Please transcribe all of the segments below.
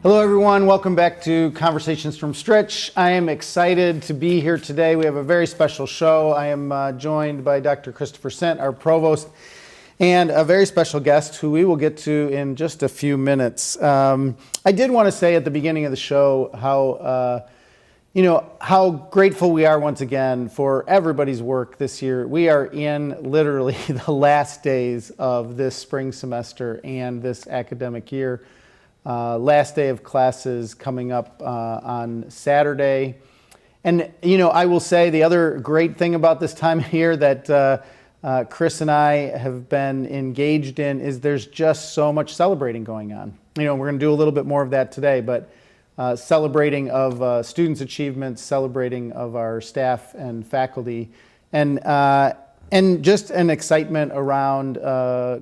Hello everyone, welcome back to Conversations from Stritch. I am excited to be here today. We have a very special show. I am joined by Dr. Christopher Sent, our provost, and a very special guest who we will get to in just a few minutes. I did want to say at the beginning of the show how grateful we are once again for everybody's work this year. We are in literally the last days of this spring semester and this academic year. Last day of classes coming up on Saturday. And, I will say the other great thing about this time of year that Chris and I have been engaged in is there's just so much celebrating going on. We're going to do a little bit more of that today, but celebrating of students' achievements, celebrating of our staff and faculty, and just an excitement around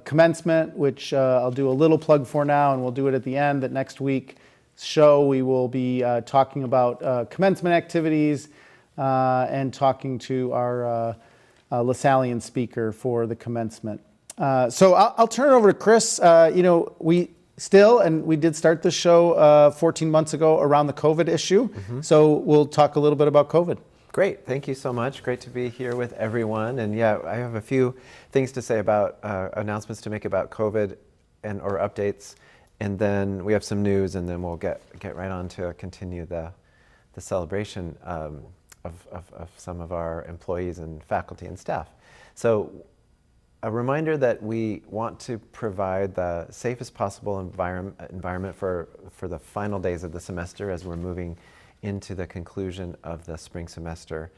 commencement, which I'll do a little plug for now, and we'll do it at the end. That next week's show we will be talking about commencement activities and talking to our LaSallian speaker for the commencement. So I'll turn it over to Chris. We did start the show 14 months ago around the COVID issue. Mm-hmm. So we'll talk a little bit about COVID. Great, thank you so much. Great to be here with everyone. And yeah, I have a few things to say about announcements to make about COVID or updates. And then we have some news, and then we'll get right on to continue the celebration of some of our employees and faculty and staff. So a reminder that we want to provide the safest possible environment for the final days of the semester as we're moving into the conclusion of the spring semester.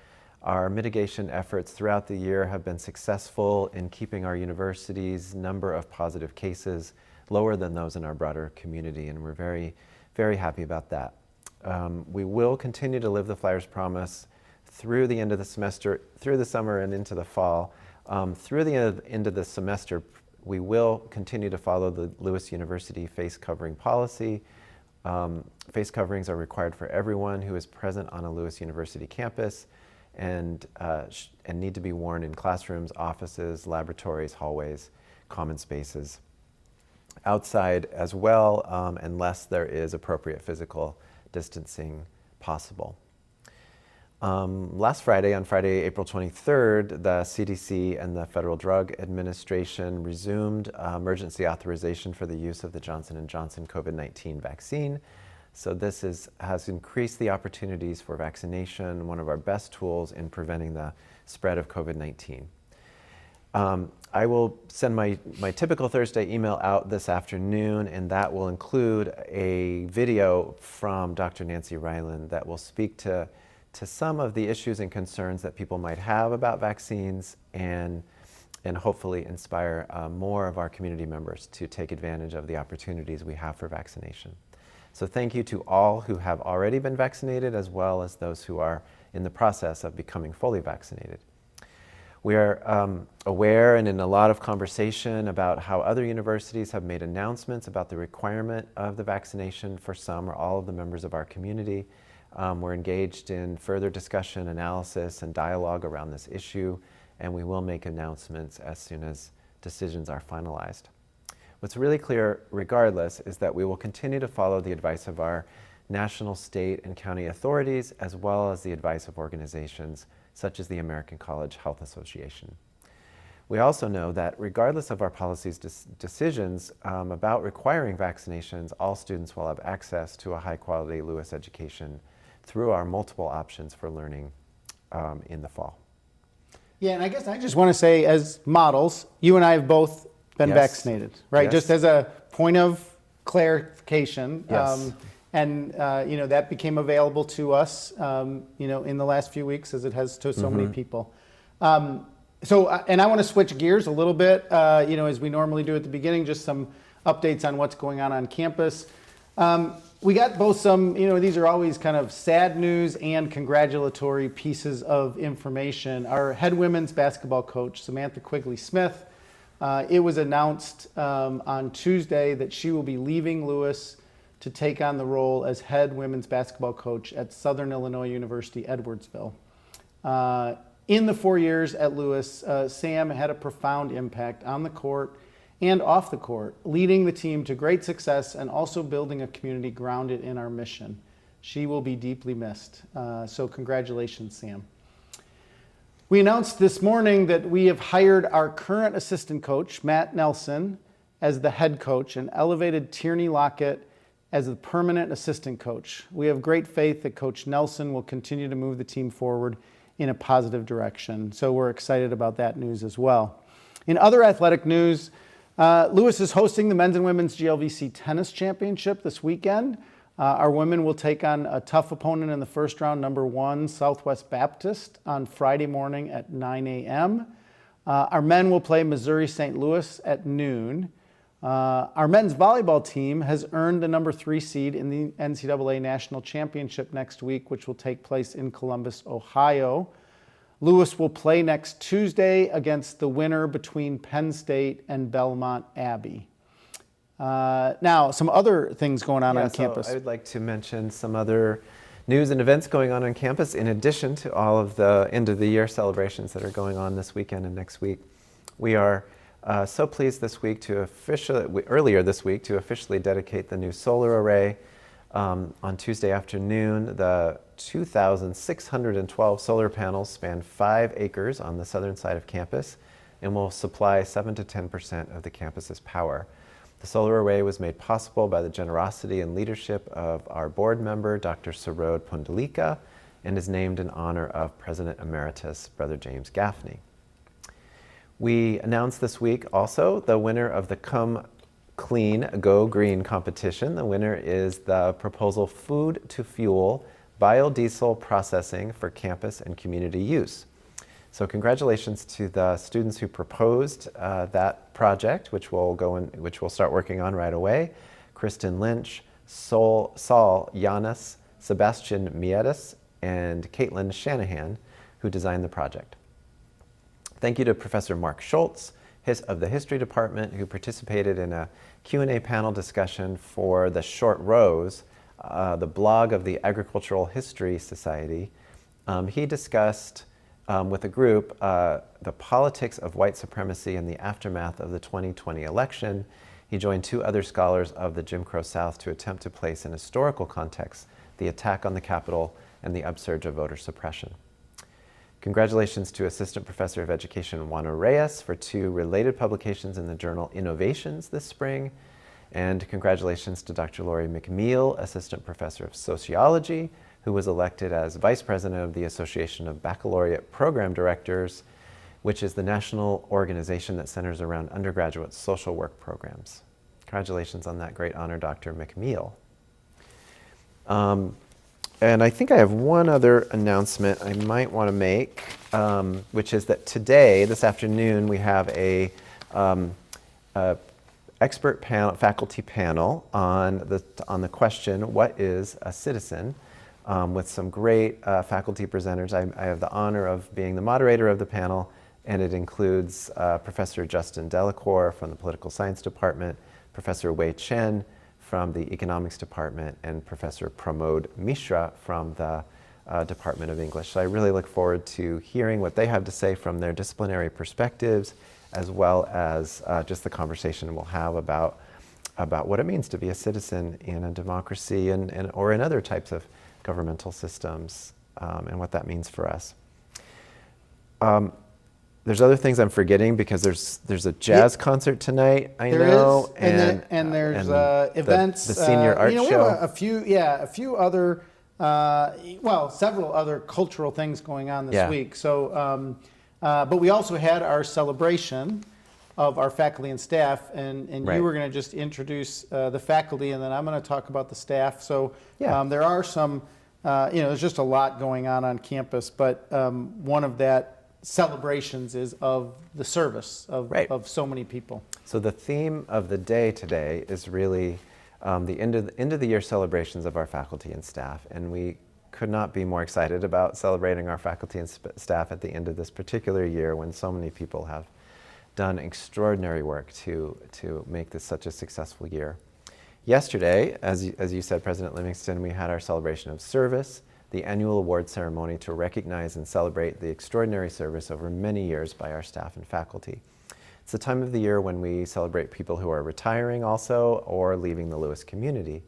Our mitigation efforts throughout the year have been successful in keeping our university's number of positive cases lower than those in our broader community, and we're very, very happy about that. We will continue to live the Flyers promise through the end of the semester, through the summer and into the fall. Through the end of the semester, we will continue to follow the Lewis University face covering policy. Face coverings are required for everyone who is present on a Lewis University campus and need to be worn in classrooms, offices, laboratories, hallways, common spaces, outside as well, unless there is appropriate physical distancing possible. Last Friday, on Friday, April 23rd, the CDC and the Federal Drug Administration resumed emergency authorization for the use of the Johnson & Johnson COVID-19 vaccine. So this has increased the opportunities for vaccination, one of our best tools in preventing the spread of COVID-19. I will send my typical Thursday email out this afternoon, and that will include a video from Dr. Nancy Ryland that will speak to some of the issues and concerns that people might have about vaccines and hopefully inspire more of our community members to take advantage of the opportunities we have for vaccination. So thank you to all who have already been vaccinated, as well as those who are in the process of becoming fully vaccinated. We are aware and in a lot of conversation about how other universities have made announcements about the requirement of the vaccination for some or all of the members of our community. We're engaged in further discussion, analysis, and dialogue around this issue, and we will make announcements as soon as decisions are finalized. What's really clear, regardless, is that we will continue to follow the advice of our national, state, and county authorities, as well as the advice of organizations such as the American College Health Association. We also know that regardless of our policy's decisions about requiring vaccinations, all students will have access to a high-quality Lewis education through our multiple options for learning in the fall. Yeah, and I guess I just want to say, as models, you and I have both been vaccinated, right? Yes. Just as a point of clarification. Yes. That became available to us, in the last few weeks, as it has to so many people. And I want to switch gears a little bit, as we normally do at the beginning, just some updates on what's going on campus. We got both some, these are always kind of sad news and congratulatory pieces of information. Our head women's basketball coach, Samantha Quigley-Smith, it was announced on Tuesday that she will be leaving Lewis to take on the role as head women's basketball coach at Southern Illinois University, Edwardsville. In the 4 years at Lewis, Sam had a profound impact on the court and off the court, leading the team to great success and also building a community grounded in our mission. She will be deeply missed. So congratulations, Sam. We announced this morning that we have hired our current assistant coach, Matt Nelson, as the head coach and elevated Tierney Lockett as the permanent assistant coach. We have great faith that Coach Nelson will continue to move the team forward in a positive direction. So we're excited about that news as well. In other athletic news, Lewis is hosting the men's and women's GLVC tennis championship this weekend. Our women will take on a tough opponent in the first round, number 1, Southwest Baptist, on Friday morning at 9 a.m. Our men will play Missouri St. Louis at noon. Our men's volleyball team has earned the number 3 seed in the NCAA National Championship next week, which will take place in Columbus, Ohio. Lewis will play next Tuesday against the winner between Penn State and Belmont Abbey. Now, some other things going on campus. I would like to mention some other news and events going on campus in addition to all of the end of the year celebrations that are going on this weekend and next week. We are so pleased this week earlier this week to officially dedicate the new solar array on Tuesday afternoon. The 2,612 solar panels span 5 acres on the southern side of campus and will supply 7 to 10% of the campus's power. The solar array was made possible by the generosity and leadership of our board member, Dr. Sarod Pundalika, and is named in honor of President Emeritus, Brother James Gaffney. We announced this week also the winner of the Come Clean, Go Green competition. The winner is the proposal Food to Fuel Biodiesel Processing for Campus and Community Use. So congratulations to the students who proposed that project, which we'll start working on right away. Kristen Lynch, Saul Yanis, Sebastian Mietis, and Caitlin Shanahan, who designed the project. Thank you to Professor Mark Schultz of the History Department, who participated in a Q&A panel discussion for the Short Rows, the blog of the Agricultural History Society. He discussed with a group the politics of white supremacy in the aftermath of the 2020 election. He joined 2 other scholars of the Jim Crow South to attempt to place in historical context the attack on the Capitol and the upsurge of voter suppression. Congratulations to Assistant Professor of Education Juana Reyes for 2 related publications in the journal Innovations this spring. And congratulations to Dr. Lori McMeel, Assistant Professor of Sociology, who was elected as Vice President of the Association of Baccalaureate Program Directors, which is the national organization that centers around undergraduate social work programs. Congratulations on that great honor, Dr. McMeel. And I think I have one other announcement I might want to make, which is that today, this afternoon, we have a expert panel, faculty panel on the question, what is a citizen? With some great faculty presenters. I have the honor of being the moderator of the panel, and it includes Professor Justin Delacour from the Political Science Department, Professor Wei Chen from the Economics Department, and Professor Pramod Mishra from the Department of English. So I really look forward to hearing what they have to say from their disciplinary perspectives, as well as just the conversation we'll have about what it means to be a citizen in a democracy or in other types of governmental systems, and what that means for us. There's other things I'm forgetting because there's a jazz concert tonight. There is, and there's events. The senior art show. We have a few other, several other cultural things going on this week. So, but we also had our celebration of our faculty and staff, and Right. you were going to just introduce the faculty, and then I'm going to talk about the staff. So there are some, there's just a lot going on campus, but one of that celebrations is of the service of so many people. So the theme of the day today is really the end of the year celebrations of our faculty and staff, and we could not be more excited about celebrating our faculty and staff at the end of this particular year when so many people have done extraordinary work to make this such a successful year. Yesterday, as you said, President Livingston, we had our celebration of service, the annual award ceremony to recognize and celebrate the extraordinary service over many years by our staff and faculty. It's the time of the year when we celebrate people who are retiring also or leaving the Lewis community.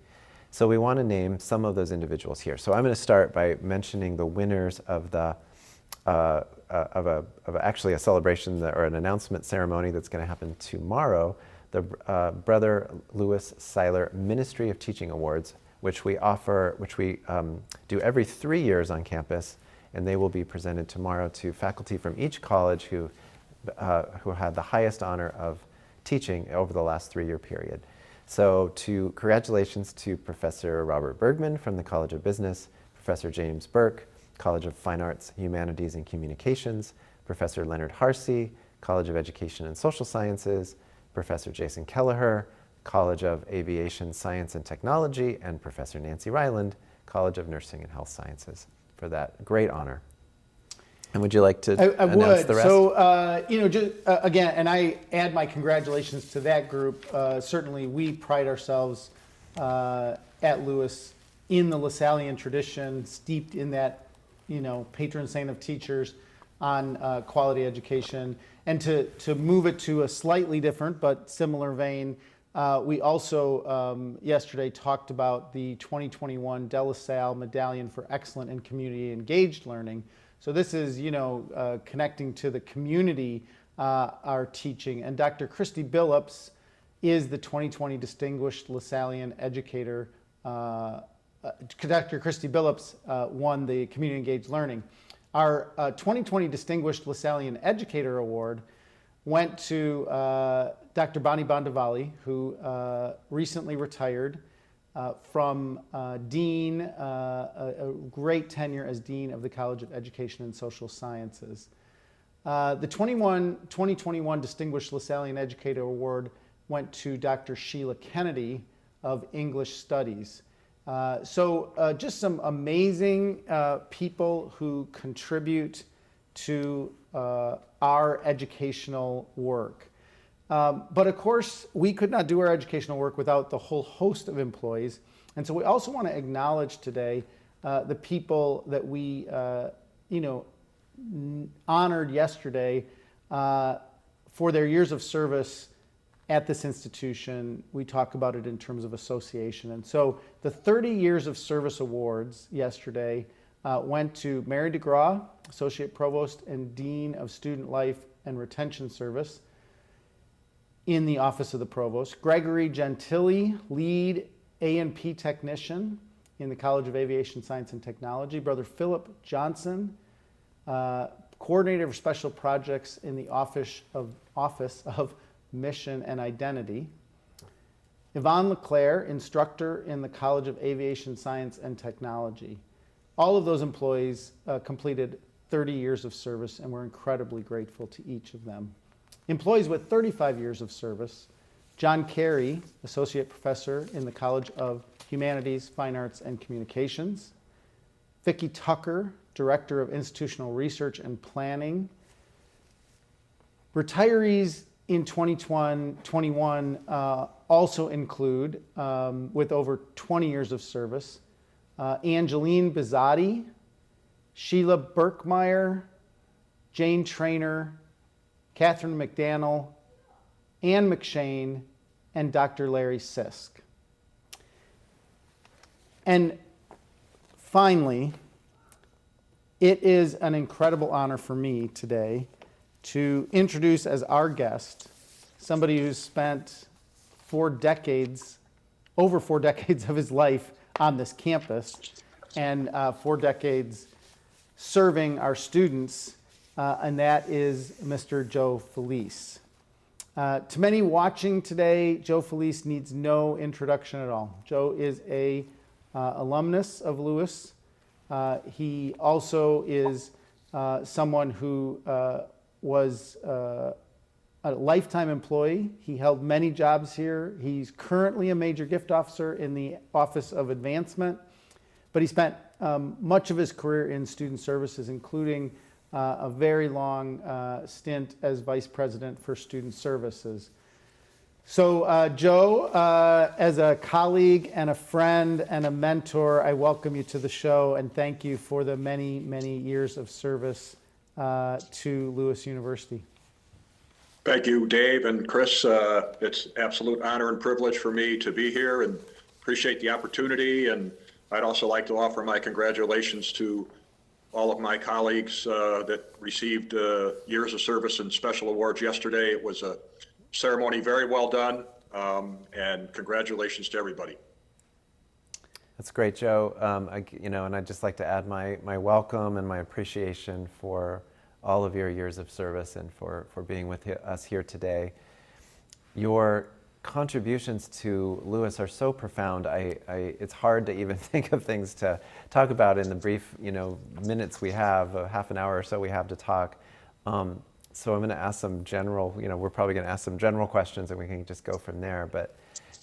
So we want to name some of those individuals here. So I'm going to start by mentioning the winners of the actually a celebration or an announcement ceremony that's going to happen tomorrow, the Brother Lewis Seiler Ministry of Teaching Awards, which we do every 3 years on campus, and they will be presented tomorrow to faculty from each college who had the highest honor of teaching over the last 3-year period. So congratulations to Professor Robert Bergman from the College of Business, Professor James Burke, College of Fine Arts, Humanities and Communications, Professor Leonard Harsey, College of Education and Social Sciences, Professor Jason Kelleher, College of Aviation Science and Technology, and Professor Nancy Ryland, College of Nursing and Health Sciences, for that great honor. And would you like to announce the rest? So, again, and I add my congratulations to that group. Certainly, we pride ourselves at Lewis in the Lasallian tradition, steeped in that, patron saint of teachers on quality education. And to move it to a slightly different but similar vein, we also yesterday talked about the 2021 De La Salle Medallion for Excellent and Community Engaged Learning. So this is, connecting to the community, our teaching. And Dr. Christy Billups is the 2020 Distinguished Lasallian Educator. Dr. Christy Billups won the Community Engaged Learning. Our 2020 Distinguished Lasallian Educator Award went to Dr. Bonnie Bondavalli, who recently retired from Dean, a great tenure as Dean of the College of Education and Social Sciences. The 2021 Distinguished Lasallian Educator Award went to Dr. Sheila Kennedy of English Studies. So just some amazing people who contribute to our educational work. But of course, we could not do our educational work without the whole host of employees. And so we also want to acknowledge today the people that we, honored yesterday for their years of service at this institution. We talk about it in terms of association. And so the 30 Years of Service Awards yesterday went to Mary DeGraw, Associate Provost and Dean of Student Life and Retention Service in the Office of the Provost, Gregory Gentili, Lead A&P Technician in the College of Aviation Science and Technology, Brother Philip Johnson, Coordinator of Special Projects in the Office of Mission and Identity, Yvonne LeClaire, Instructor in the College of Aviation Science and Technology. All of those employees completed 30 years of service, and we're incredibly grateful to each of them. Employees with 35 years of service: John Carey, Associate Professor in the College of Humanities, Fine Arts, and Communications; Vicki Tucker, Director of Institutional Research and Planning. Retirees in 2021 also include, with over 20 years of service, Angeline Bizzotti, Sheila Berkmeyer, Jane Trainer, Catherine McDaniel, Ann McShane, and Dr. Larry Sisk. And finally, it is an incredible honor for me today to introduce as our guest somebody who's spent over 4 decades of his life on this campus, and 4 decades serving our students, and that is Mr. Joe Falese. To many watching today, Joe Falese needs no introduction at all. Joe is a alumnus of Lewis. He also is someone who was a lifetime employee. He held many jobs here. He's currently a major gift officer in the Office of Advancement, but he spent much of his career in student services, including a very long stint as Vice President for Student Services. So Joe, as a colleague and a friend and a mentor, I welcome you to the show and thank you for the many, many years of service to Lewis University. Thank you, Dave and Chris. It's absolute honor and privilege for me to be here and appreciate the opportunity. And I'd also like to offer my congratulations to all of my colleagues that received years of service and special awards yesterday. It was a ceremony very well done, and congratulations to everybody. That's great, Joe. And I'd just like to add my welcome and my appreciation for all of your years of service and for being with us here today. Your contributions to Lewis are so profound. It's hard to even think of things to talk about in the brief, minutes we have, half an hour or so we have to talk. So I'm going to ask some general, we're probably going to ask some general questions and we can just go from there. But,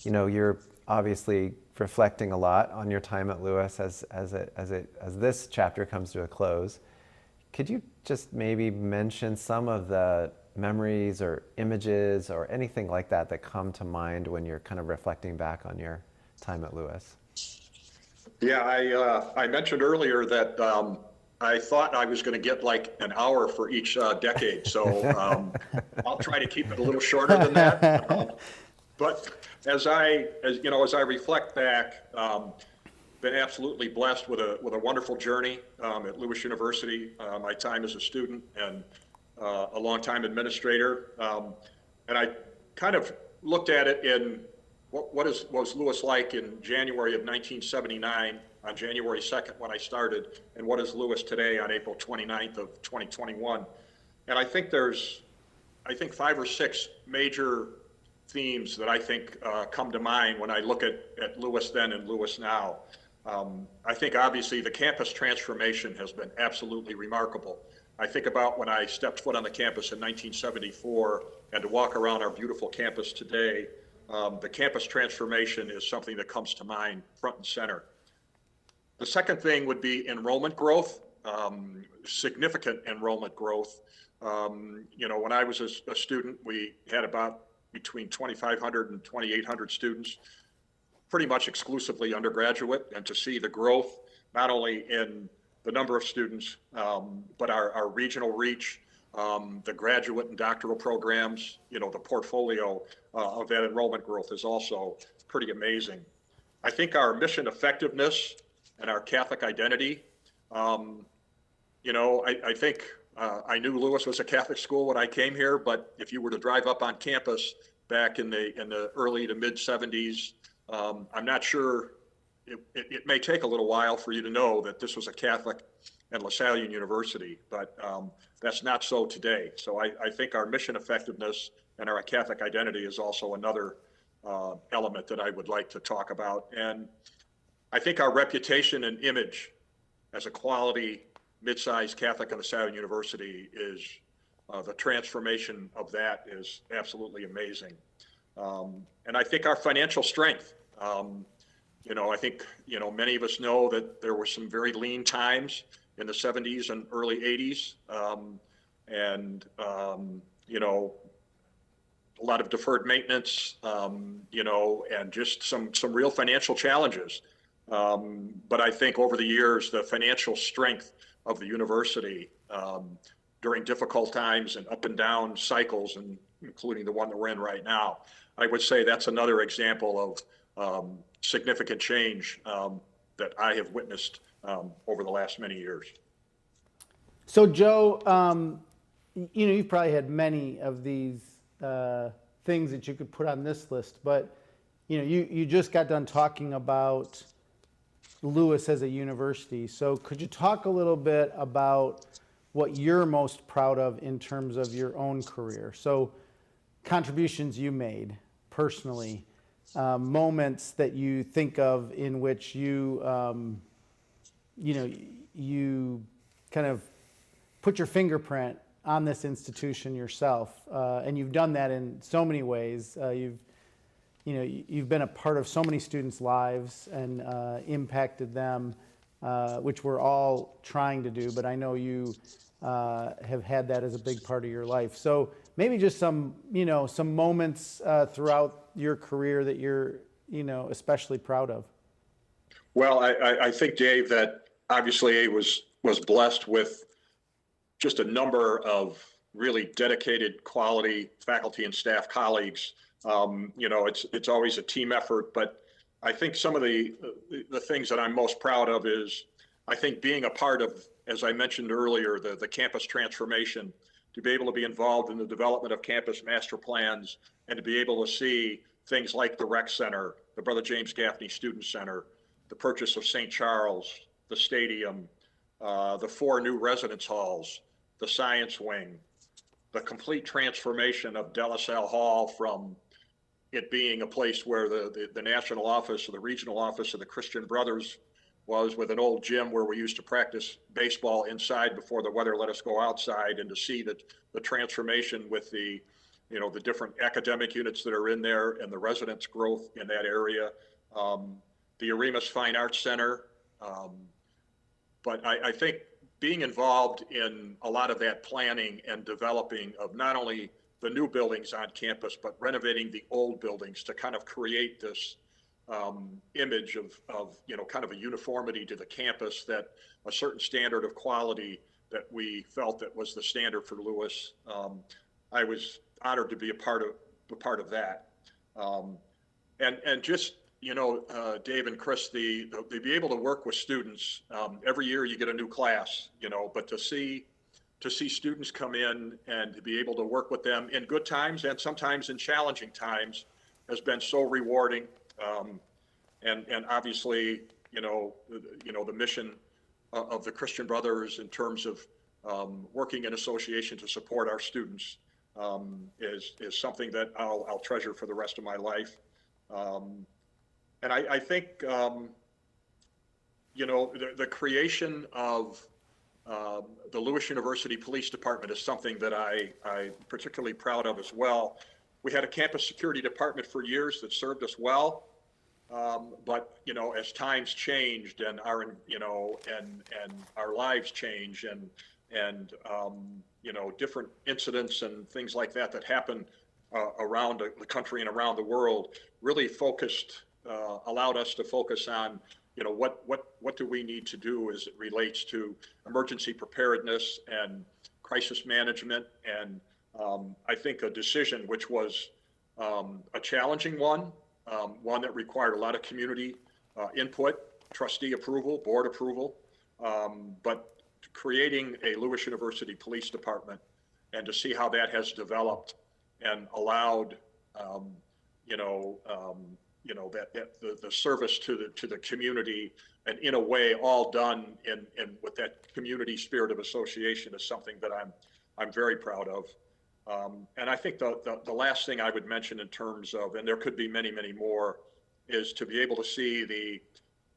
you're obviously reflecting a lot on your time at Lewis as this chapter comes to a close. Could you just maybe mention some of the memories or images or anything like that that come to mind when you're kind of reflecting back on your time at Lewis? Yeah, I mentioned earlier that I thought I was going to get like an hour for each decade, so I'll try to keep it a little shorter than that. But as I reflect back, been absolutely blessed with a wonderful journey at Lewis University. My time as a student and a long-time administrator, and I kind of looked at it in what was Lewis like in January of 1979, on January 2nd when I started, and what is Lewis today on April 29th of 2021. And I think there's 5 or 6 major themes that I think come to mind when I look at Lewis then and Lewis now. I think obviously the campus transformation has been absolutely remarkable. I think about when I stepped foot on the campus in 1974 and to walk around our beautiful campus today, the campus transformation is something that comes to mind front and center. The second thing would be enrollment growth, significant enrollment growth. When I was a student, we had about between 2,500 and 2,800 students, pretty much exclusively undergraduate, and to see the growth, not only in the number of students, but our regional reach, the graduate and doctoral programs, the portfolio of that enrollment growth is also pretty amazing. I think our mission effectiveness and our Catholic identity, I think I knew Lewis was a Catholic school when I came here, but if you were to drive up on campus back in the early to mid 70s, I'm not sure, it may take a little while for you to know that this was a Catholic and LaSallian University, but that's not so today. So I think our mission effectiveness and our Catholic identity is also another element that I would like to talk about. And I think our reputation and image as a quality mid-sized Catholic and LaSallian University is, the transformation of that is absolutely amazing. And I think our financial strength, I think, many of us know that there were some very lean times in the 70s and early 80s. A lot of deferred maintenance, and just some real financial challenges. But I think over the years, the financial strength of the university during difficult times and up and down cycles, and including the one that we're in right now, I would say that's another example of significant change that I have witnessed over the last many years. So Joe, you've probably had many of these things that you could put on this list, but you just got done talking about Lewis as a university. So could you talk a little bit about what you're most proud of in terms of your own career? So contributions you made personally, moments that you think of in which you kind of put your fingerprint on this institution yourself, and you've done that in so many ways. You've been a part of so many students' lives and impacted them, which we're all trying to do, but I know you have had that as a big part of your life. So maybe just some moments throughout your career that you're, especially proud of. Well, I think, Dave, that obviously was blessed with just a number of really dedicated, quality faculty and staff colleagues. It's always a team effort, but I think some of the things that I'm most proud of is, I think, being a part of, as I mentioned earlier, the campus transformation, to be able to be involved in the development of campus master plans, and to be able to see things like the rec center, the Brother James Gaffney Student Center, the purchase of St. Charles, the stadium, the 4 new residence halls, the science wing, the complete transformation of De La Salle Hall from it being a place where the national office or the regional office of the Christian Brothers was, with an old gym where we used to practice baseball inside before the weather let us go outside, and to see the transformation with the different academic units that are in there and the residents' growth in that area. The Aremus Fine Arts Center. But I think being involved in a lot of that planning and developing of not only the new buildings on campus, but renovating the old buildings to kind of create this image of kind of a uniformity to the campus, that a certain standard of quality that we felt that was the standard for Lewis. I was honored to be a part of that. And just, Dave and Chris, to be able to work with students, every year you get a new class, but to see students come in and to be able to work with them in good times and sometimes in challenging times has been so rewarding. And obviously, the mission of the Christian Brothers in terms of working in association to support our students is something that I'll treasure for the rest of my life. And I think, the creation of the Lewis University Police Department is something that I'm particularly proud of as well. We had a campus security department for years that served us well. But as times changed and our lives change and different incidents and things like that happen around the country and around the world, really allowed us to focus on what do we need to do as it relates to emergency preparedness and crisis management. And I think a decision which was a challenging one that required a lot of community input, trustee approval, board approval, but creating a Lewis University Police Department, and to see how that has developed and allowed the service to the community, and in a way all done in with that community spirit of association, is something that I'm very proud of. And I think the last thing I would mention in terms of, and there could be many, many more, is to be able to see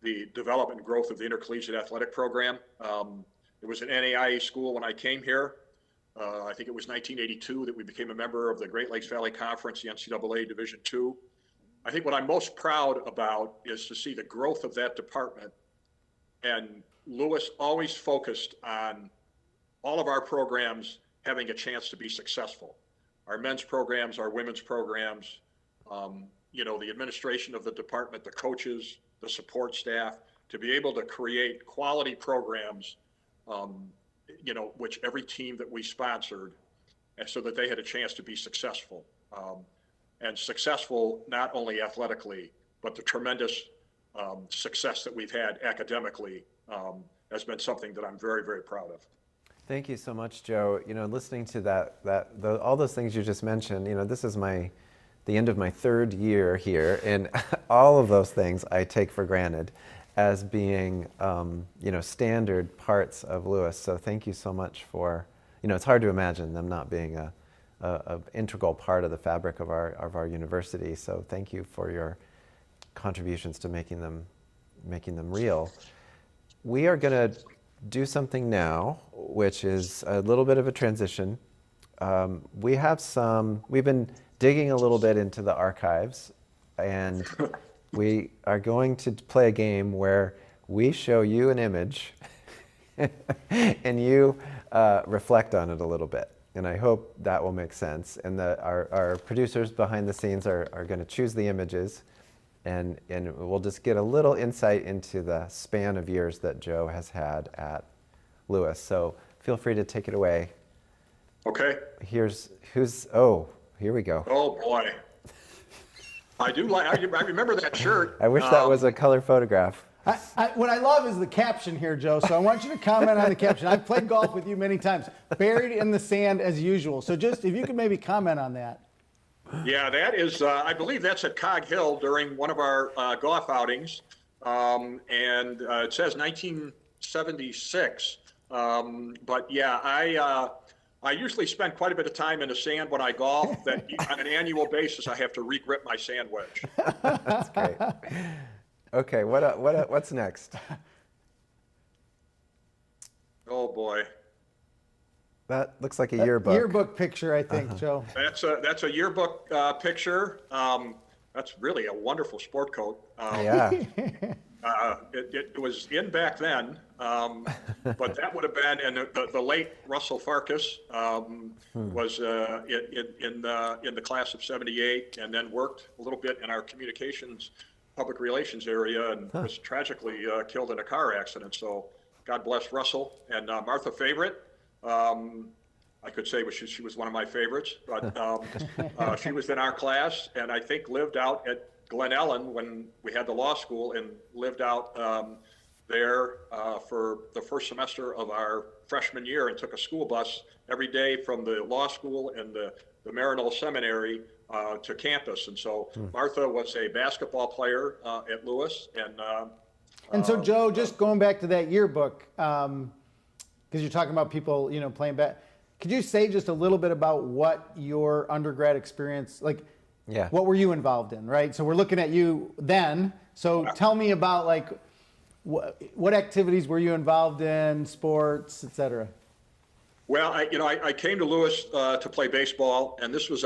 the development and growth of the intercollegiate athletic program. It was an NAIA school when I came here. I think it was 1982 that we became a member of the Great Lakes Valley Conference, the NCAA Division II. I think what I'm most proud about is to see the growth of that department. And Lewis always focused on all of our programs having a chance to be successful. Our men's programs, our women's programs, the administration of the department, the coaches, the support staff, to be able to create quality programs, which every team that we sponsored, and so that they had a chance to be successful. And successful not only athletically, but the tremendous success that we've had academically has been something that I'm very, very proud of. Thank you so much, Joe. Listening to all those things you just mentioned, this is the end of my 3rd year here, and all of those things I take for granted as being, standard parts of Lewis. So thank you so much for, it's hard to imagine them not being a integral part of the fabric of our university. So thank you for your contributions to making them real. We are going to do something now, which is a little bit of a transition. We've been digging a little bit into the archives, and we are going to play a game where we show you an image and you reflect on it a little bit. And I hope that will make sense. And our producers behind the scenes are going to choose the images, and we'll just get a little insight into the span of years that Joe has had at Lewis. So feel free to take it away. Okay. Here we go. Oh boy. I remember that shirt. I wish that was a color photograph. What I love is the caption here, Joe. So I want you to comment on the caption. I've played golf with you many times. Buried in the sand as usual. So just if you could maybe comment on that. Yeah, that is, I believe that's at Cog Hill during one of our golf outings. And it says 1976. But yeah, I usually spend quite a bit of time in the sand when I golf. That on an annual basis, I have to re-grip my sand wedge. That's great. Okay, what's next? Oh boy. That looks like a yearbook. Yearbook picture, I think, Joe. That's a yearbook picture. That's really a wonderful sport coat. Yeah. It was in back then, but that would have been, and the late Russell Farkas was in the class of '78, and then worked a little bit in our communications, public relations area, and was tragically killed in a car accident. So God bless Russell. And Martha Favorite, I could say she was one of my favorites, but she was in our class, and I think lived out at Glen Ellen when we had the law school, and lived out there for the first semester of our freshman year, and took a school bus every day from the law school and the Maryknoll Seminary to campus. And so Martha was a basketball player at Lewis. And so, Joe, just going back to that yearbook, because you're talking about people, playing back. Could you say just a little bit about what your undergrad experience, what were you involved in, right? So we're looking at you then. So tell me about what activities were you involved in, sports, et cetera? Well, I came to Lewis to play baseball, and this was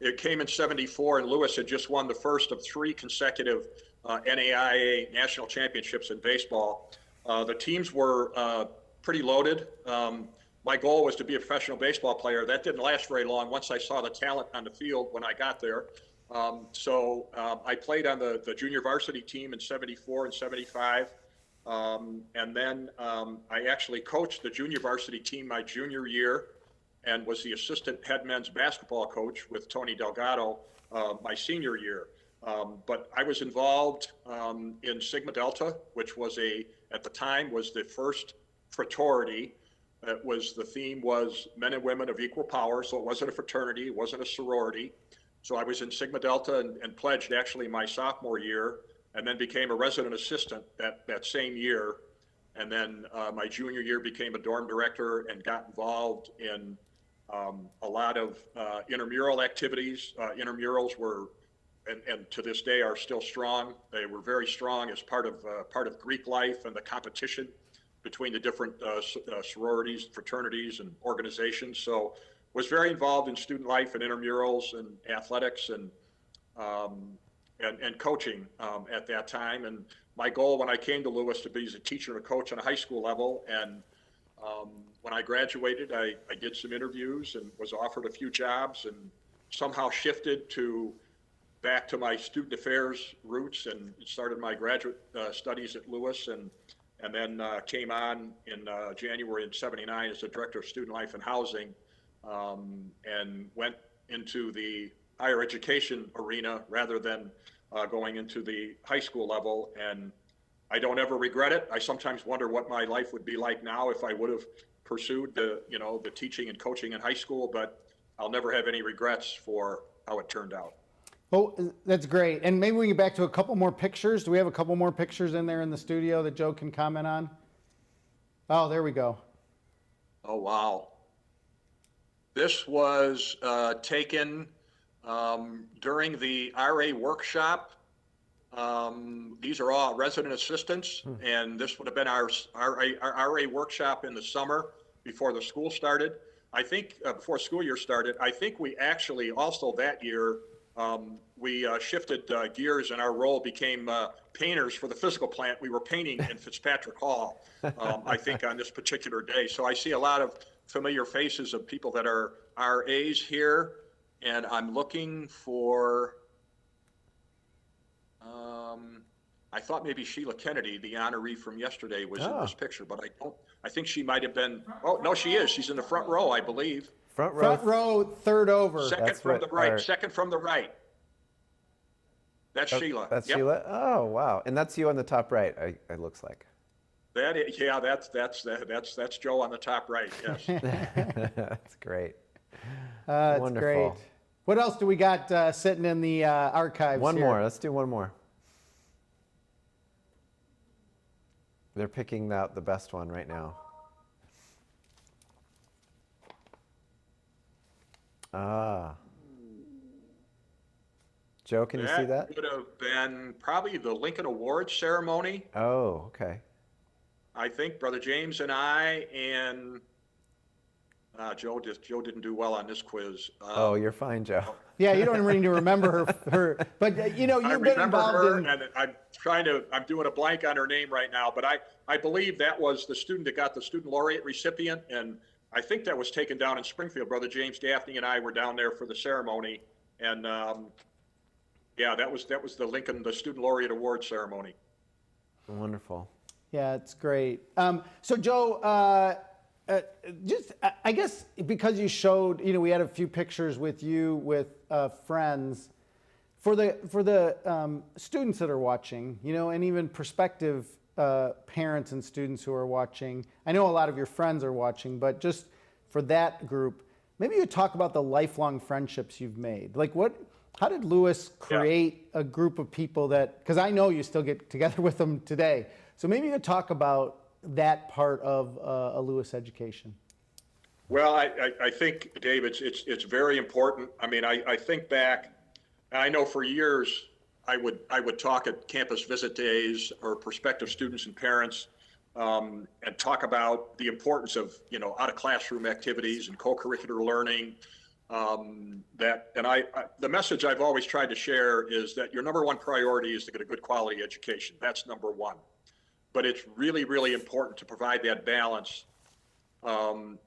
it came in '74, and Lewis had just won the first of 3 consecutive NAIA national championships in baseball. The teams were pretty loaded. My goal was to be a professional baseball player. That didn't last very long once I saw the talent on the field when I got there. So I played on the junior varsity team in '74 and '75. And then I actually coached the junior varsity team my junior year, and was the assistant head men's basketball coach with Tony Delgado my senior year. But I was involved in Sigma Delta, which was at the time was the first fraternity. The theme was men and women of equal power. So it wasn't a fraternity, it wasn't a sorority. So I was in Sigma Delta and pledged actually my sophomore year, and then became a resident assistant that same year. And then my junior year became a dorm director and got involved in a lot of intramural activities. Intramurals were, and to this day are still strong. They were very strong as part of Greek life and the competition between the different sororities, fraternities, and organizations. So was very involved in student life and intramurals and athletics and coaching at that time. And my goal when I came to Lewis to be as a teacher and a coach on a high school level. And when I graduated, I did some interviews and was offered a few jobs, and somehow shifted back to my student affairs roots, and started my graduate studies at Lewis, and then came on in January of '79 as the director of student life and housing, and went into the higher education arena rather than going into the high school level. And I don't ever regret it. I sometimes wonder what my life would be like now if I would have pursued the teaching and coaching in high school, but I'll never have any regrets for how it turned out. Well, that's great. And maybe we can get back to a couple more pictures. Do we have a couple more pictures in there in the studio that Joe can comment on? Oh, there we go. Oh, wow. This was taken during the RA workshop. These are all resident assistants, and this would have been our RA workshop in the summer before the school started. I think before school year started, I think we actually also that year, we shifted gears, and our role became painters for the physical plant. We were painting in Fitzpatrick Hall, I think, on this particular day. So I see a lot of familiar faces of people that are RAs here, and I'm looking for, I thought maybe Sheila Kennedy, the honoree from yesterday, was in Oh. this picture, but I think she might have been, oh, no, she is. She's in the front row, I believe. Front row. Front row, third over. Second That's from the what right, our- second from the right. That's Sheila. That's Yep. Sheila. Oh, wow. And that's you on the top right. It looks like. That is, yeah, that's Joe on the top right, yes. That's great. That's Wonderful. great. What else do we got sitting in the archives One here? more. Let's do one more. They're picking out the best one right now. Ah. Joe, can you see that? Would have been probably the Lincoln Awards ceremony. Oh, okay. I think Brother James and I and Joe didn't do well on this quiz. Oh, you're fine, Joe. Yeah, you don't even need to remember her. But I you've been remember involved her, in. and I'm doing a blank on her name right now, but I believe that was the student that got the student laureate recipient, and I think that was taken down in Springfield. Brother James Gaffney and I were down there for the ceremony, and yeah, that was the Lincoln, the student laureate award ceremony. Wonderful. Yeah, it's great. So Joe, I guess because you showed, we had a few pictures with you with friends. For the students that are watching, and even prospective parents and students who are watching, I know a lot of your friends are watching, but just for that group, maybe you talk about the lifelong friendships you've made. Like how did Lewis create a group of people because I know you still get together with them today. So maybe you could talk about that part of a Lewis education. Well, I think, Dave, it's very important. I mean, I think back, and I know for years I would talk at campus visit days or prospective students and parents and talk about the importance of out of classroom activities and co-curricular learning. The message I've always tried to share is that your number one priority is to get a good quality education. That's number one. But it's really, really important to provide that balance and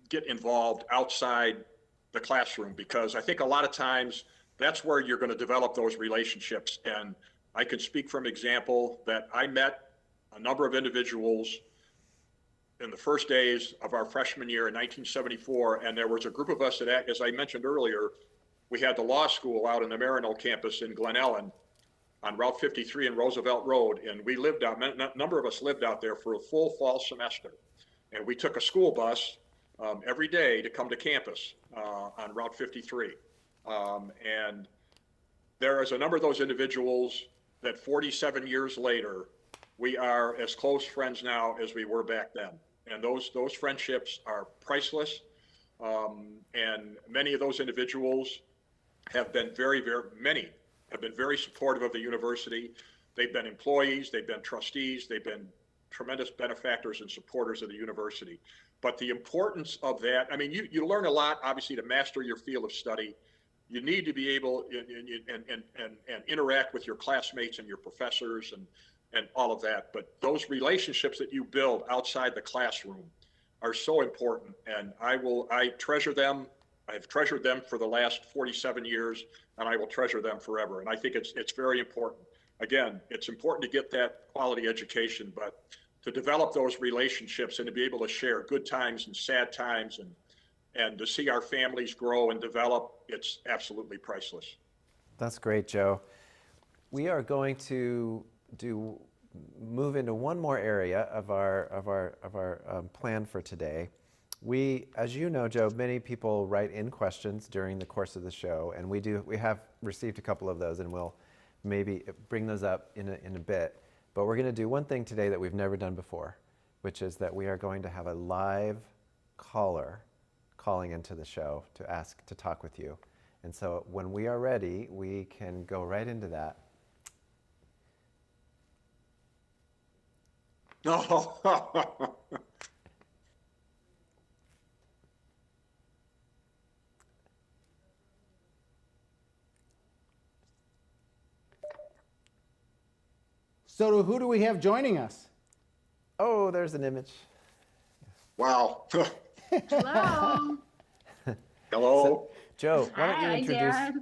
get involved outside the classroom, because I think a lot of times that's where you're going to develop those relationships. And I can speak from example that I met a number of individuals in the first days of our freshman year in 1974, and there was a group of us that, as I mentioned earlier, we had the law school out in the Marino campus in Glen Ellen on Route 53 and Roosevelt Road, and we lived out, a number of us lived out there for a full fall semester. And we took a school bus every day to come to campus on Route 53. And there is a number of those individuals that 47 years later, we are as close friends now as we were back then. And those friendships are priceless. And many of those individuals have been many have been very supportive of the university. They've been employees, they've been trustees, they've been tremendous benefactors and supporters of the university. But the importance of that, I mean, you learn a lot, obviously, to master your field of study. You need to be able and interact with your classmates and your professors and all of that. But those relationships that you build outside the classroom are so important. And I treasure them. I've treasured them for the last 47 years, and I will treasure them forever. And I think it's very important. Again, it's important to get that quality education, but to develop those relationships and to be able to share good times and sad times and to see our families grow and develop, it's absolutely priceless. That's great, Joe. We are going to move into one more area of our plan for today. We, as you know, Joe, many people write in questions during the course of the show, and we have received a couple of those, and we'll maybe bring those up in a bit. But we're going to do one thing today that we've never done before, which is that we are going to have a live caller calling into the show to talk with you. And so when we are ready, we can go right into that. No. So who do we have joining us? Oh, there's an image. Wow. Hello. Hello. Joe, why don't you Hi, introduce Dad.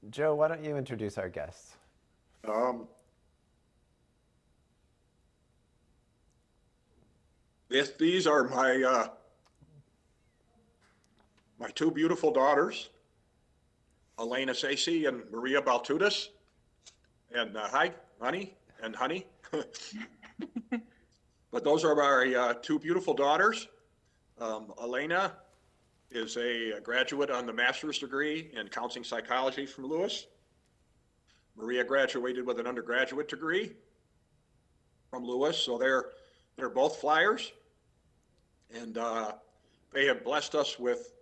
Joe, why don't you introduce our guests? Um, these are my two beautiful daughters, Elena Sacy and Maria Baltudas. And hi, honey, and honey. But those are our two beautiful daughters. Elena is a graduate on the master's degree in counseling psychology from Lewis. Maria graduated with an undergraduate degree from Lewis, so they're both flyers, and they have blessed us with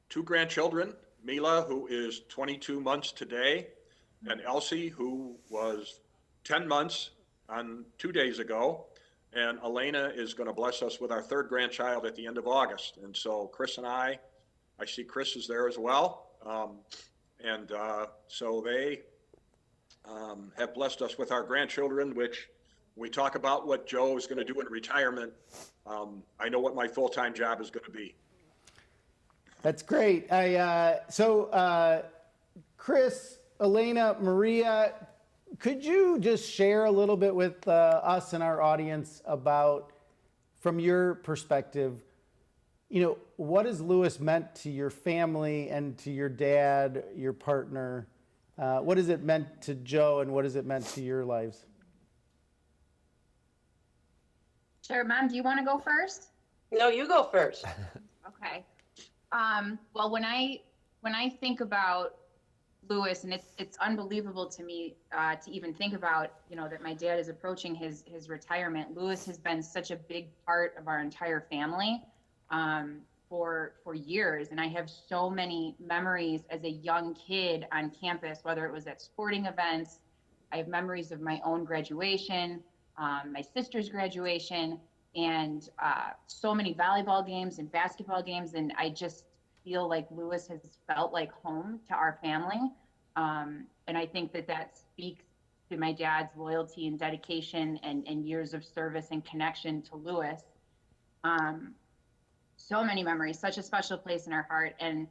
two grandchildren, Mila, who is 22 months today, and Elsie, who was 10 months on 2 days ago. And Elena is going to bless us with our third grandchild at the end of August. And so Chris and I see Chris is there as well. So they have blessed us with our grandchildren, which we talk about what Joe is going to do in retirement. I know what my full-time job is going to be. That's great. Chris, Elena, Maria, could you just share a little bit with us and our audience about, from your perspective, what has Lewis meant to your family and to your dad, your partner? What has it meant to Joe, and what has it meant to your lives? Sure, Mom, do you want to go first? No, you go first. Okay. Well, when I think about Lewis, and it's unbelievable to me to even think about, that my dad is approaching his retirement. Lewis has been such a big part of our entire family for years, and I have so many memories as a young kid on campus, whether it was at sporting events. I have memories of my own graduation, my sister's graduation, and so many volleyball games and basketball games, and I just feel like Lewis has felt like home to our family. And I think that speaks to my dad's loyalty and dedication and years of service and connection to Lewis. So many memories, such a special place in our heart. And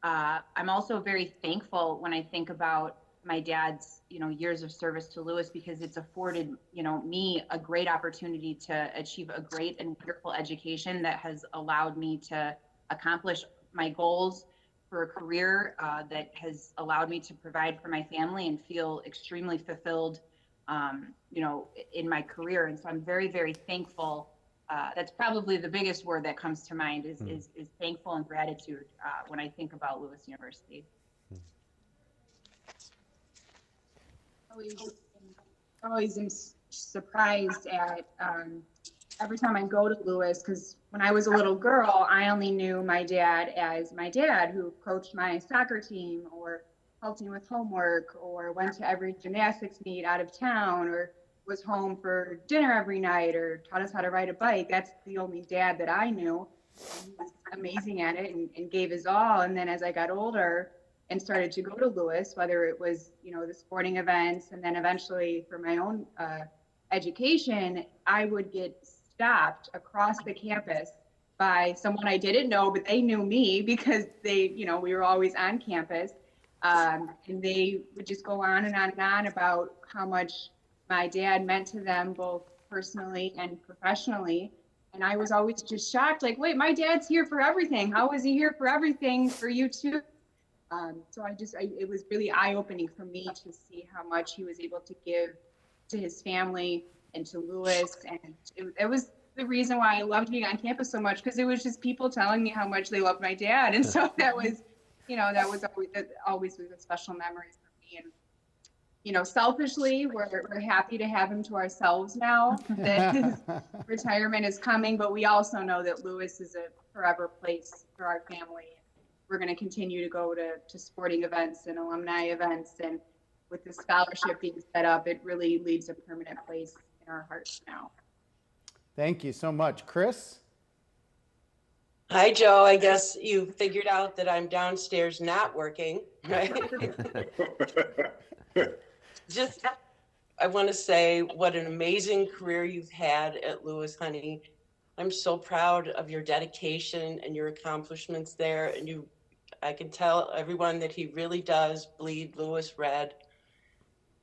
I'm also very thankful when I think about my dad's, years of service to Lewis, because it's afforded, me a great opportunity to achieve a great and wonderful education that has allowed me to accomplish my goals for a career that has allowed me to provide for my family and feel extremely fulfilled, in my career. And so I'm very, very thankful. That's probably the biggest word that comes to mind is thankful and gratitude when I think about Lewis University. Always am surprised at every time I go to Lewis, because when I was a little girl, I only knew my dad as my dad, who coached my soccer team or helped me with homework or went to every gymnastics meet out of town or was home for dinner every night or taught us how to ride a bike. That's the only dad that I knew. He was amazing at it and gave his all. And then as I got older and started to go to Lewis, whether it was, the sporting events, and then eventually for my own education, I would get stopped across the campus by someone I didn't know, but they knew me because they, we were always on campus. And they would just go on and on and on about how much my dad meant to them, both personally and professionally. And I was always just shocked, like, wait, my dad's here for everything. How is he here for everything for you too? So it was really eye-opening for me to see how much he was able to give to his family and to Lewis. And it was the reason why I loved being on campus so much, because it was just people telling me how much they loved my dad. And so that was, always was a special memory for me. And, selfishly, we're happy to have him to ourselves now that his retirement is coming, but we also know that Lewis is a forever place for our family. We're going to continue to go to sporting events and alumni events. And with the scholarship being set up, it really leaves a permanent place in our hearts now. Thank you so much. Chris? Hi, Joe. I guess you figured out that I'm downstairs not working, right? I want to say what an amazing career you've had at Lewis, honey. I'm so proud of your dedication and your accomplishments there. And I can tell everyone that he really does bleed Lewis red.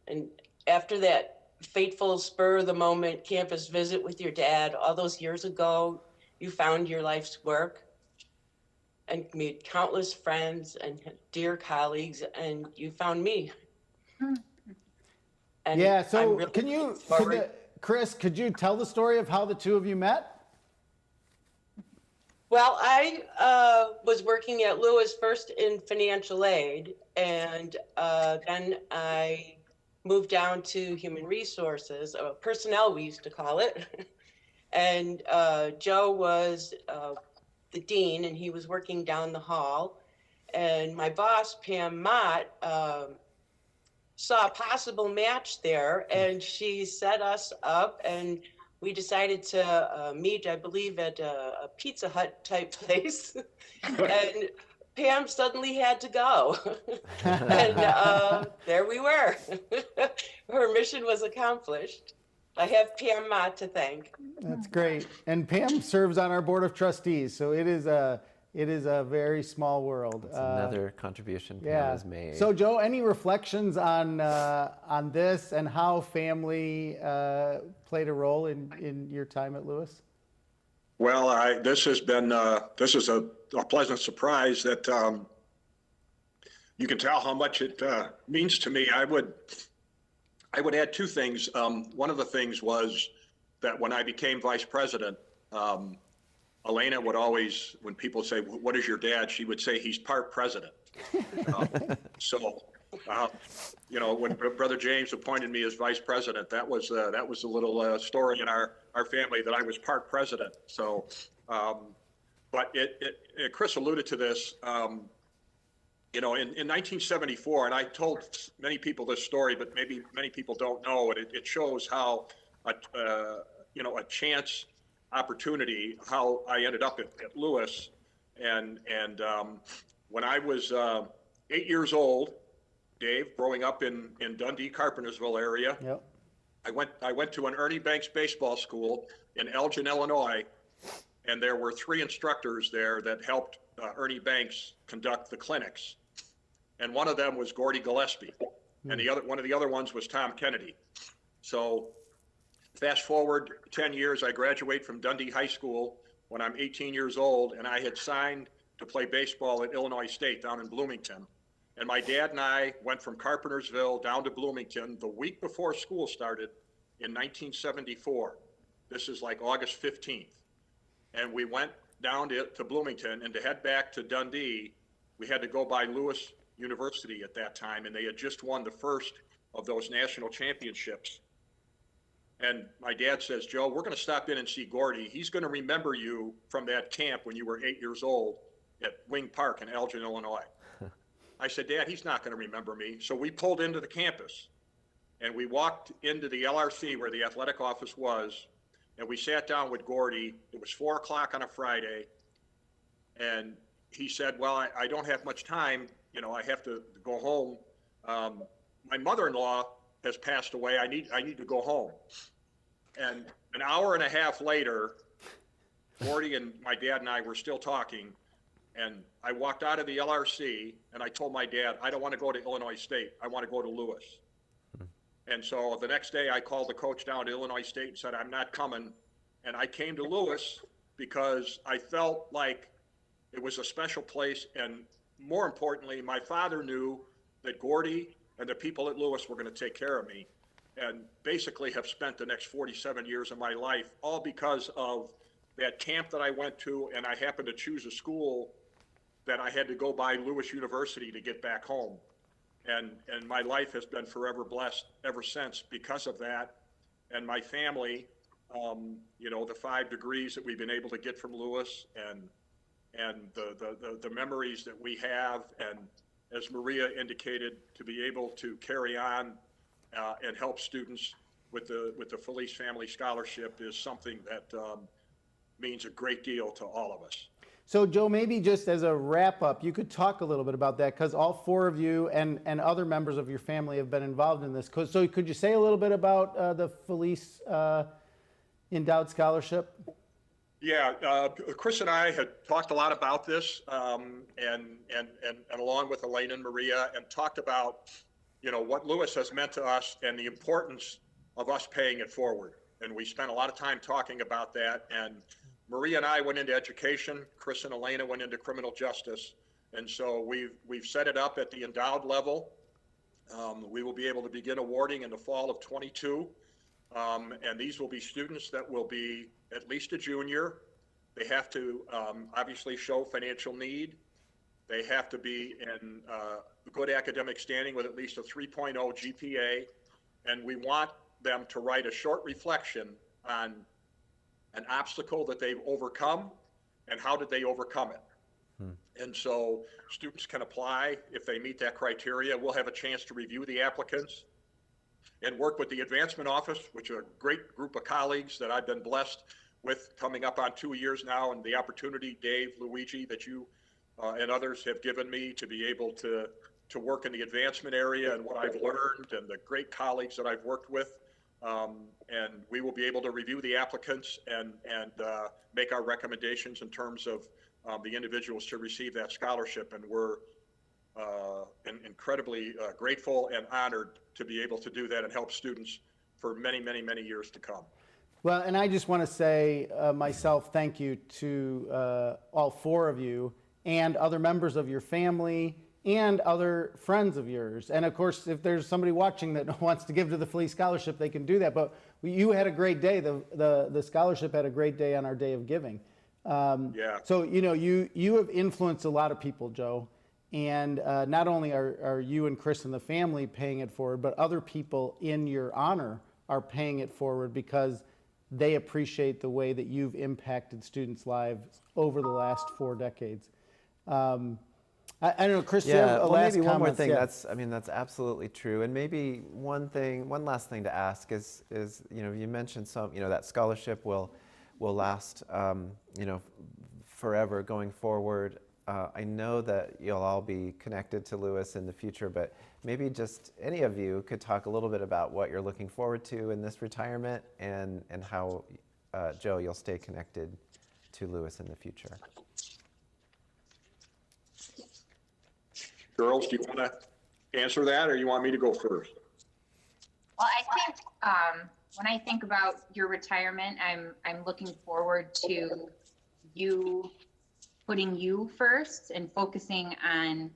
And after that fateful spur of the moment campus visit with your dad all those years ago, you found your life's work and made countless friends and dear colleagues, and you found me. And Yeah, I'm so really can looking you, forward- Chris, could you tell the story of how the two of you met? Well, I was working at Lewis first in financial aid, and then I moved down to human resources, personnel we used to call it. And Joe was the dean, and he was working down the hall. And my boss, Pam Mott, saw a possible match there, and she set us up, and we decided to meet, I believe, at a Pizza Hut type place. And Pam suddenly had to go. And there we were. Her mission was accomplished. I have Pam Mott to thank. That's great. And Pam serves on our board of trustees, so it is a very small world. It's another contribution Pam Yeah. has made. So, Joe, any reflections on this and how family played a role in your time at Lewis? Well, this has been this is a pleasant surprise that you can tell how much it means to me. I would add two things. One of the things was that when I became vice president, Elena would always, when people say, "What is your dad?" she would say, "He's part president." You know, when Brother James appointed me as vice president, that was a little story in our family that I was part president. So, but Chris alluded to this. You know, in 1974, and I told many people this story, but maybe many people don't know it. It shows how, you know, a chance opportunity, how I ended up at Lewis. And when I was 8 years old, Dave, growing up in Dundee, Carpentersville area, Yep. I went to an Ernie Banks baseball school in Elgin, Illinois, and there were 3 instructors there that helped Ernie Banks conduct the clinics. And one of them was Gordy Gillespie, and one of the other ones was Tom Kennedy. So fast forward 10 years, I graduate from Dundee High School when I'm 18 years old, and I had signed to play baseball at Illinois State down in Bloomington. And my dad and I went from Carpentersville down to Bloomington the week before school started in 1974. This is like August 15th. And we went down to Bloomington, and to head back to Dundee, we had to go by Lewis University at that time, and they had just won the first of those national championships. And my dad says, "Joe, we're going to stop in and see Gordy. He's going to remember you from that camp when you were 8 years old at Wing Park in Elgin, Illinois." I said, "Dad, he's not going to remember me." So we pulled into the campus, and we walked into the LRC where the athletic office was, and we sat down with Gordy. It was 4 o'clock on a Friday, and he said, "Well, I don't have much time. You know, I have to go home. My mother-in-law has passed away. I need to go home." And an hour and a half later, Gordy and my dad and I were still talking, and I walked out of the LRC, and I told my dad, "I don't want to go to Illinois State. I want to go to Lewis." And so the next day I called the coach down to Illinois State and said, "I'm not coming." And I came to Lewis because I felt like it was a special place. And more importantly, my father knew that Gordy and the people at Lewis were going to take care of me, and basically have spent the next 47 years of my life all because of that camp that I went to. And I happened to choose a school that I had to go by Lewis University to get back home. And my life has been forever blessed ever since because of that. And my family, you know, the 5 degrees that we've been able to get from Lewis, and the memories that we have, and as Maria indicated, to be able to carry on and help students with the Falese Family Scholarship is something that means a great deal to all of us. So, Joe, maybe just as a wrap up, you could talk a little bit about that, because all 4 of you and other members of your family have been involved in this. So could you say a little bit about the Falese Endowed Scholarship? Yeah, Chris and I had talked a lot about this, and along with Elaine and Maria, and talked about what Lewis has meant to us and the importance of us paying it forward. And we spent a lot of time talking about that. And Maria and I went into education. Chris and Elena went into criminal justice. And so we've set it up at the endowed level. We will be able to begin awarding in the fall of 22. And these will be students that will be at least a junior. They have to obviously show financial need. They have to be in good academic standing with at least a 3.0 GPA. And we want them to write a short reflection on an obstacle that they've overcome and how did they overcome it. And so students can apply if they meet that criteria. We'll have a chance to review the applicants and work with the advancement office, which are a great group of colleagues that I've been blessed with coming up on 2 years now, and the opportunity, Dave, Luigi, that you and others have given me to be able to work in the advancement area and what I've learned and the great colleagues that I've worked with. And we will be able to review the applicants and make our recommendations in terms of the individuals to receive that scholarship. And we're incredibly grateful and honored to be able to do that and help students for many, many, many years to come. Well, and I just want to say myself, thank you to all four of you and other members of your family and other friends of yours. And of course, if there's somebody watching that wants to give to the Falese Scholarship, they can do that. But you had a great day. The scholarship had a great day on our day of giving. Yeah. So, you have influenced a lot of people, Joe. And not only are you and Chris and the family paying it forward, but other people in your honor are paying it forward because they appreciate the way that you've impacted students' lives over the last 4 decades. I don't know, Chris, you have a last maybe one more comments? thing. Yeah. That's absolutely true. And maybe one last thing to ask is you mentioned that scholarship will last forever going forward. I know that you'll all be connected to Lewis in the future, but maybe just any of you could talk a little bit about what you're looking forward to in this retirement and how, Joe, you'll stay connected to Lewis in the future. Girls, do you want to answer that or you want me to go first? Well, I think when I think about your retirement, I'm looking forward to you putting you first and focusing on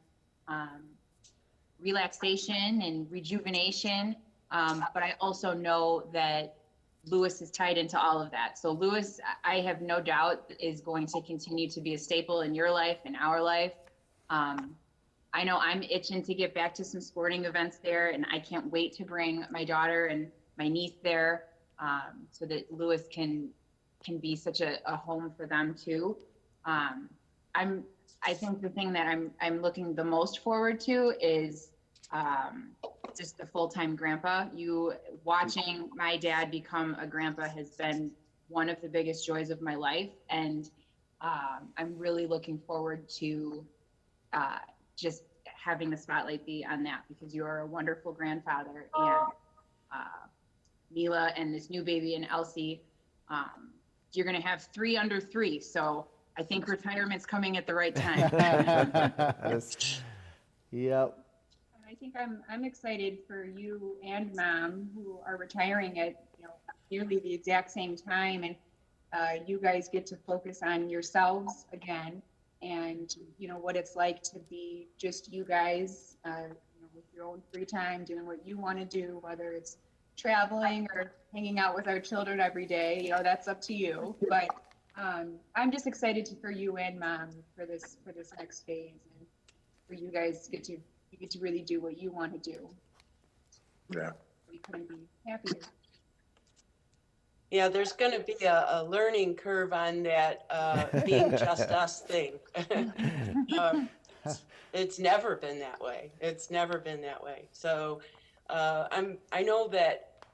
relaxation and rejuvenation. But I also know that Lewis is tied into all of that. So Lewis, I have no doubt, is going to continue to be a staple in your life, in our life. I know I'm itching to get back to some sporting events there, and I can't wait to bring my daughter and my niece there so that Lewis can be such a home for them too. I think the thing that I'm looking the most forward to is just the full-time grandpa. Watching my dad become a grandpa has been one of the biggest joys of my life, and I'm really looking forward to just having the spotlight be on that, because you are a wonderful grandfather, and Mila and this new baby and Elsie, you're going to have 3 under 3. So I think retirement's coming at the right time. Yep. I think I'm excited for you and Mom, who are retiring at nearly the exact same time, and you guys get to focus on yourselves again, and what it's like to be just you guys, with your own free time, doing what you want to do, whether it's traveling or hanging out with our children every day. That's up to you. But I'm just excited for you and Mom for this next phase, and for you guys get to really do what you want to do. Yeah. We couldn't be happier. Yeah, there's going to be a learning curve on that being just us thing. It's never been that way. It's never been that way. So I know that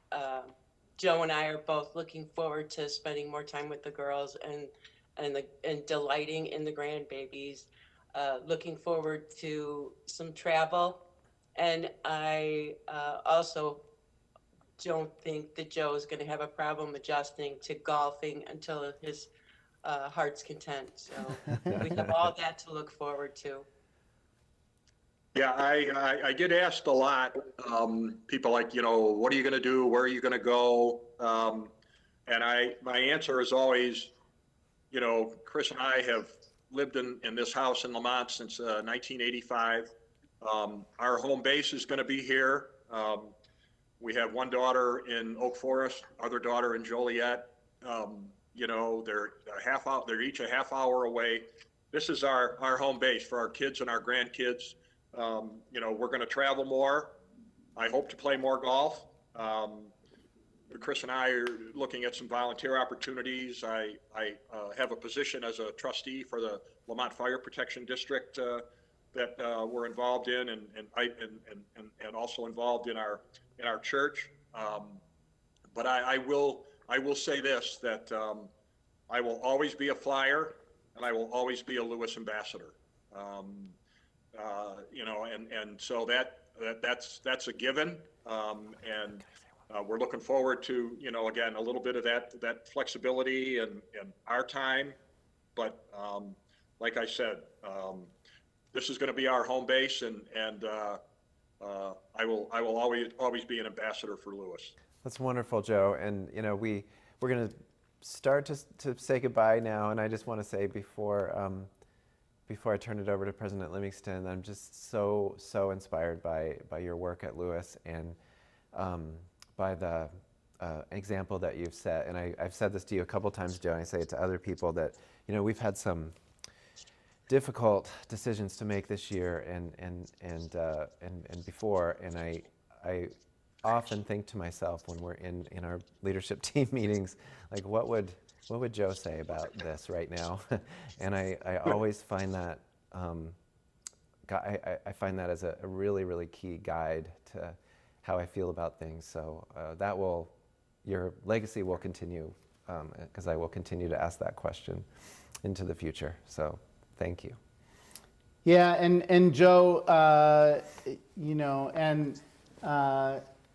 Joe and I are both looking forward to spending more time with the girls and delighting in the grandbabies. Looking forward to some travel, and I also don't think that Joe is going to have a problem adjusting to golfing until his heart's content. So we have all that to look forward to. Yeah, I get asked a lot, people like, what are you going to do? Where are you going to go? And my answer is always, Chris and I have lived in this house in Lamont since 1985. Our home base is going to be here. We have one daughter in Oak Forest, other daughter in Joliet. They're they're each a half hour away. This is our home base for our kids and our grandkids. We're going to travel more. I hope to play more golf. Chris and I are looking at some volunteer opportunities. I have a position as a trustee for the Lamont Fire Protection District that we're involved in, and also involved in our church. But I will say this, that I will always be a Flyer, and I will always be a Lewis ambassador. And so that's a given. We're looking forward to, again, a little bit of that flexibility and our time. But like I said, this is going to be our home base, and I will always be an ambassador for Lewis. That's wonderful, Joe. And we're going to start to say goodbye now. And I just want to say before I turn it over to President Livingston, I'm just so inspired by your work at Lewis, and by the example that you've set. And I've said this to you a couple times, Joe, and I say it to other people that, we've had some difficult decisions to make this year and before. And I often think to myself when we're in our leadership team meetings, like, what would Joe say about this right now? And I always find that I find that as a really, really key guide to how I feel about things. So your legacy will continue, because I will continue to ask that question into the future. So thank you. Yeah, and Joe,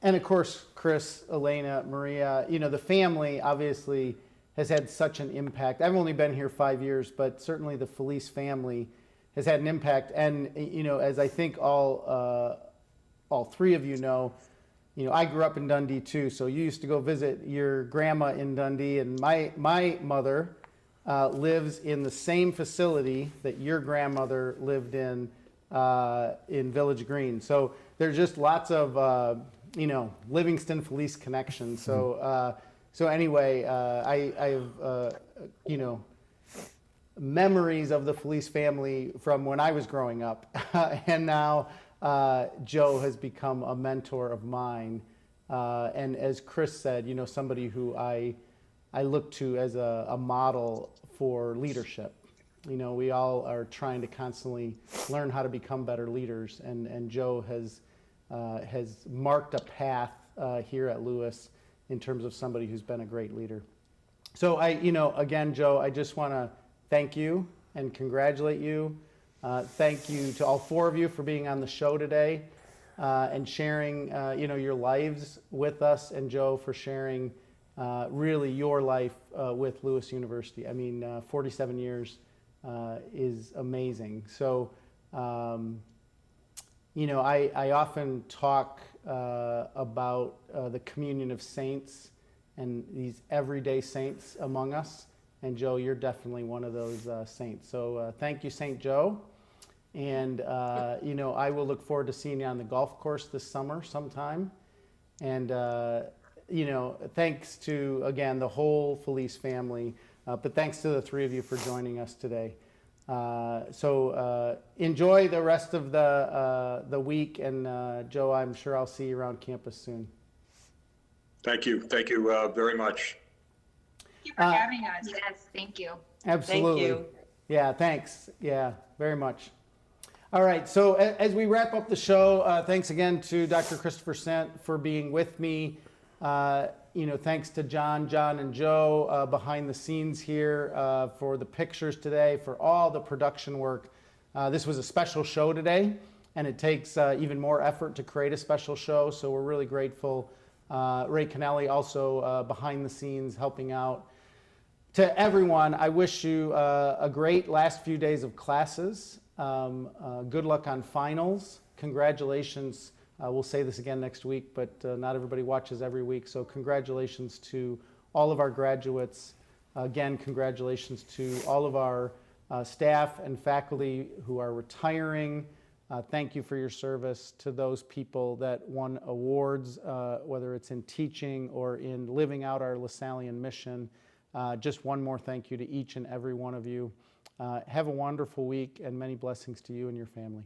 and of course, Chris, Elena, Maria, the family obviously has had such an impact. I've only been here 5 years, but certainly the Falese family has had an impact. And, as I think all three of you know, I grew up in Dundee too. So you used to go visit your grandma in Dundee, and my mother lives in the same facility that your grandmother lived in Village Green. So there's just lots of, Livingston Falese connections. So anyway, I have, memories of the Falese family from when I was growing up. And now Joe has become a mentor of mine. And as Chris said, somebody who I look to as a model for leadership. We all are trying to constantly learn how to become better leaders. And Joe has marked a path here at Lewis in terms of somebody who's been a great leader. So again, Joe, I just want to thank you and congratulate you. Thank you to all four of you for being on the show today and sharing, your lives with us, and Joe for sharing really your life with Lewis University. I mean, 47 years is amazing. So, I often talk about the communion of saints and these everyday saints among us. And Joe, you're definitely one of those saints. So thank you, St. Joe. And, I will look forward to seeing you on the golf course this summer sometime. And, thanks to, again, the whole Falese family. But thanks to the three of you for joining us today. So enjoy the rest of the week. And, Joe, I'm sure I'll see you around campus soon. Thank you. Thank you very much. Thank you for having us. Yes, thank you. Absolutely. Thank you. Yeah, thanks. Yeah, very much. All right, so as we wrap up the show, thanks again to Dr. Christopher Sant for being with me. Thanks to John and Joe behind the scenes here for the pictures today, for all the production work. This was a special show today, and it takes even more effort to create a special show, so we're really grateful. Ray Kennelly also behind the scenes helping out. To everyone, I wish you a great last few days of classes. Good luck on finals. congratulations. We'll say this again next week, but not everybody watches every week. So congratulations to all of our graduates. Again, congratulations to all of our staff and faculty who are retiring. Thank you for your service. To those people that won awards, whether it's in teaching or in living out our Lasallian mission. Just one more thank you to each and every one of you. Have a wonderful week and many blessings to you and your family.